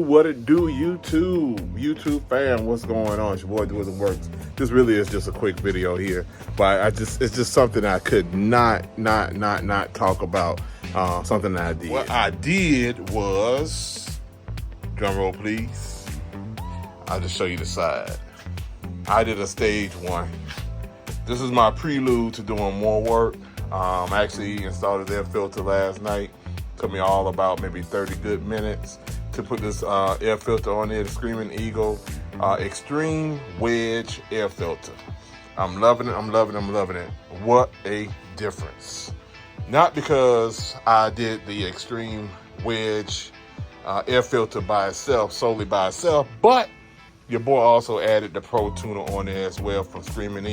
What it do, YouTube fam, what's going on? It's your boy Doing the Works. This really is just a quick video here, but it's just something I could not talk about, something that I did. What I did was, drum roll please, I'll just show you the side. I did a stage 1. This is my prelude to doing more work. I actually installed the air filter last night. Took me all about maybe 30 good minutes to put this air filter on there, the Screamin Extreme Wedge Air Filter. I'm loving it. What a difference. Not because I did the Extreme Wedge air filter solely by itself, but your boy also added the Pro Tuner on there as well from Screamin.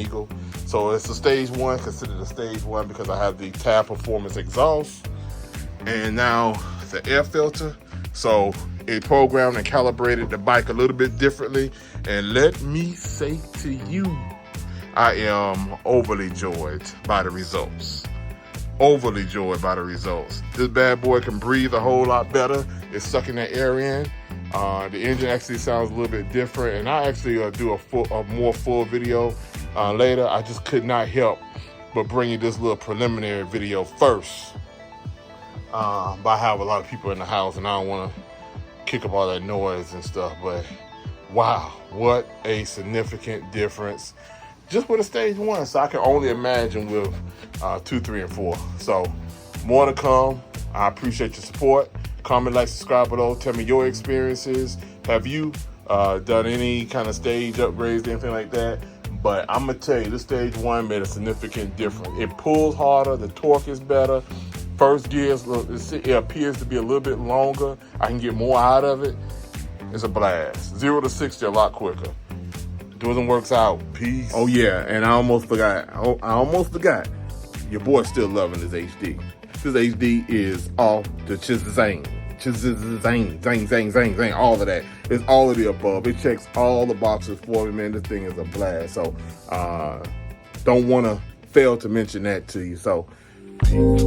So it's a stage 1, considered a stage 1 because I have the Tab Performance exhaust and now the air filter. So it programmed and calibrated the bike a little bit differently. And let me say to you, I am overly joyed by the results. This bad boy can breathe a whole lot better. It's sucking that air in. The engine actually sounds a little bit different, and I actually do a more full video later. I just could not help but bring you this little preliminary video first. But I have a lot of people in the house, and I don't want to kick up all that noise and stuff. But wow, what a significant difference just with a stage 1. So I can only imagine with 2, 3, and 4. So more to come. I appreciate your support. Comment, like, subscribe below. Tell me your experiences. Have you done any kind of stage upgrades, anything like that? But I'm gonna tell you, this stage 1 made a significant difference. It pulls harder, the torque is better. First gear, it appears to be a little bit longer. I can get more out of it. It's a blast. 0 to 60 a lot quicker. Doing the Works out. Peace. Oh yeah, and I almost forgot. Your boy's still loving this HD. This HD is off the zang, all of that. It's all of the above. It checks all the boxes for me, man. This thing is a blast. So don't want to fail to mention that to you. So peace.